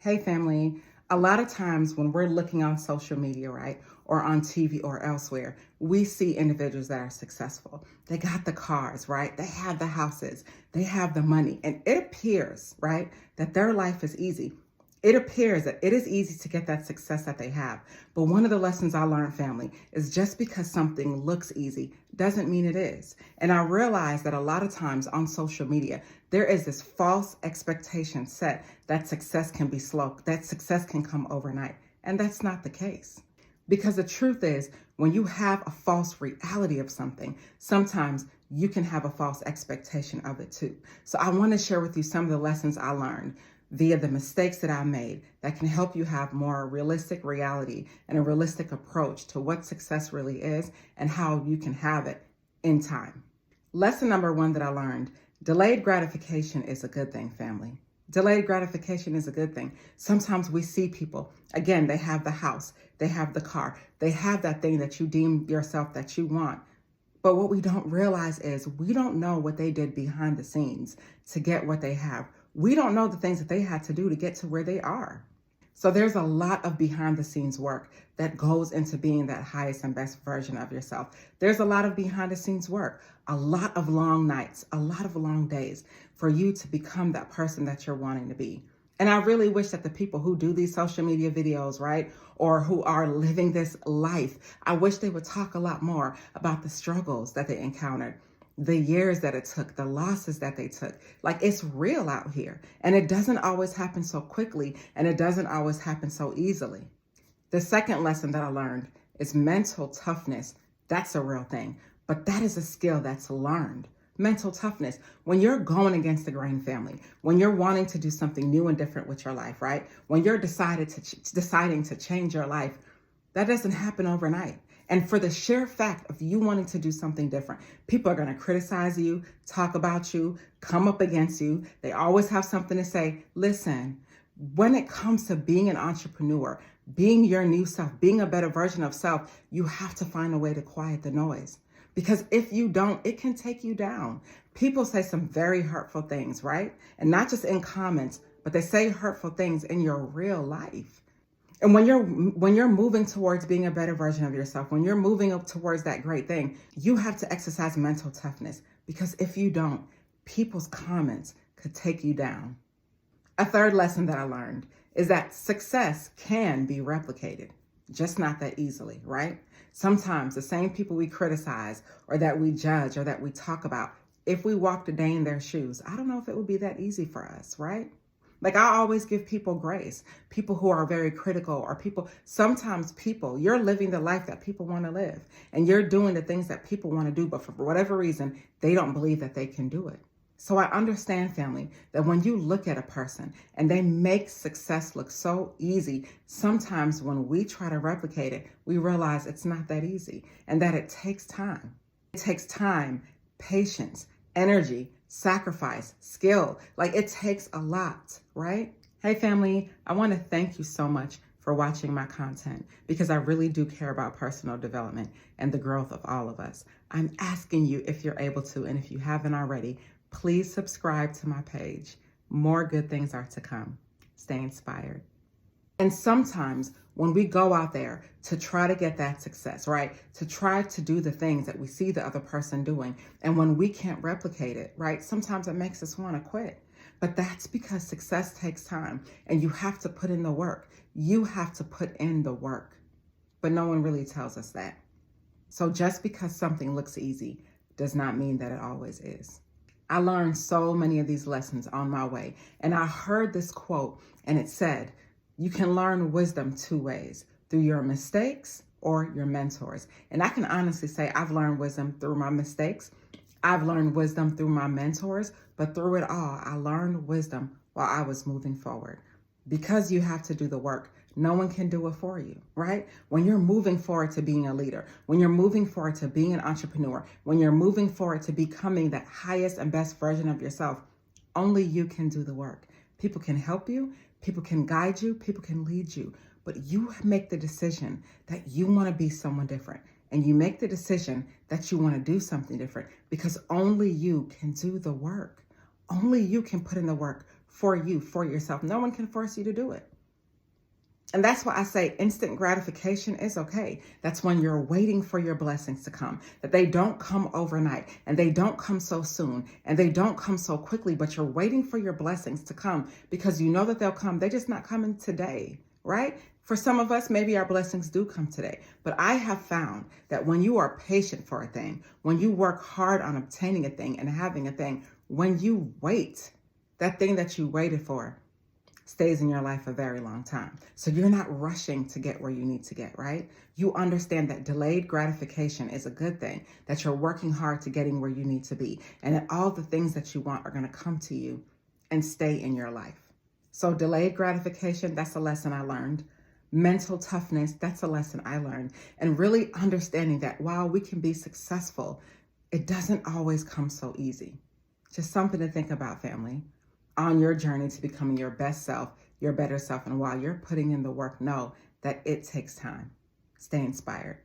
Hey family, a lot of times when we're looking on social media, right, or on TV or elsewhere, we see individuals that are successful. They got the cars, right? They have the houses, they have the money, and it appears, right, that their life is easy. It appears that it is easy to get that success that they have. But one of the lessons I learned, family, is just because something looks easy doesn't mean it is. And I realized that a lot of times on social media, there is this false expectation set that success can be slow, that success can come overnight. And that's not the case. Because the truth is, when you have a false reality of something, sometimes you can have a false expectation of it too. So I want to share with you some of the lessons I learned via the mistakes that I made that can help you have more realistic reality and a realistic approach to what success really is and how you can have it in time. Lesson number one that I learned: delayed gratification is a good thing, family. Delayed gratification is a good thing. Sometimes we see people, again, they have the house, they have the car, they have that thing that you deem yourself that you want. But what we don't realize is we don't know what they did behind the scenes to get what they have. We don't know the things that they had to do to get to where they are. So there's a lot of behind the scenes work that goes into being that highest and best version of yourself. There's a lot of behind the scenes work, a lot of long nights, a lot of long days for you to become that person that you're wanting to be. And I really wish that the people who do these social media videos, right, or who are living this life, I wish they would talk a lot more about the struggles that they encountered, the years that it took, the losses that they took. Like, it's real out here. And it doesn't always happen so quickly, and it doesn't always happen so easily. The second lesson that I learned is mental toughness. That's a real thing, but that is a skill that's learned. Mental toughness. When you're going against the grain, family, when you're wanting to do something new and different with your life, right? When you're deciding to change your life, that doesn't happen overnight. And for the sheer fact of you wanting to do something different, people are going to criticize you, talk about you, come up against you. They always have something to say. Listen, when it comes to being an entrepreneur, being your new self, being a better version of self, you have to find a way to quiet the noise. Because if you don't, it can take you down. People say some very hurtful things, right? And not just in comments, but they say hurtful things in your real life. And when you're moving towards being a better version of yourself, when you're moving up towards that great thing, you have to exercise mental toughness. Because if you don't, people's comments could take you down. A third lesson that I learned is that success can be replicated, just not that easily, right? Sometimes the same people we criticize or that we judge or that we talk about, if we walked a day in their shoes, I don't know if it would be that easy for us, right? Like, I always give people grace, people who are very critical, or sometimes you're living the life that people want to live, and you're doing the things that people want to do, but for whatever reason, they don't believe that they can do it. So I understand, family, that when you look at a person and they make success look so easy, sometimes when we try to replicate it, we realize it's not that easy and that it takes time. It takes time, patience, energy, sacrifice, skill. Like, it takes a lot, right? Hey, family, I want to thank you so much for watching my content, because I really do care about personal development and the growth of all of us. I'm asking you, if you're able to, and if you haven't already, please subscribe to my page. More good things are to come. Stay inspired. And sometimes when we go out there to try to get that success, right? To try to do the things that we see the other person doing, and when we can't replicate it, right? Sometimes it makes us want to quit. But that's because success takes time, and you have to put in the work. You have to put in the work. But no one really tells us that. So just because something looks easy does not mean that it always is. I learned so many of these lessons on my way, and I heard this quote, and it said, you can learn wisdom two ways: through your mistakes or your mentors. And I can honestly say I've learned wisdom through my mistakes. I've learned wisdom through my mentors, but through it all, I learned wisdom while I was moving forward. Because you have to do the work, no one can do it for you, right? When you're moving forward to being a leader, when you're moving forward to being an entrepreneur, when you're moving forward to becoming that highest and best version of yourself, only you can do the work. People can help you, people can guide you, people can lead you, but you make the decision that you want to be someone different. And you make the decision that you want to do something different, because only you can do the work. Only you can put in the work for you, for yourself. No one can force you to do it. And that's why I say instant gratification is okay. That's when you're waiting for your blessings to come, that they don't come overnight and they don't come so soon and they don't come so quickly, but you're waiting for your blessings to come because you know that they'll come. They're just not coming today, right? For some of us, maybe our blessings do come today, but I have found that when you are patient for a thing, when you work hard on obtaining a thing and having a thing, when you wait, that thing that you waited for stays in your life a very long time. So you're not rushing to get where you need to get, right? You understand that delayed gratification is a good thing, that you're working hard to getting where you need to be, and that all the things that you want are going to come to you and stay in your life. So delayed gratification, that's a lesson I learned. Mental toughness, that's a lesson I learned. And really understanding that while we can be successful, it doesn't always come so easy. Just something to think about, family, on your journey to becoming your best self, your better self. And while you're putting in the work, know that it takes time. Stay inspired.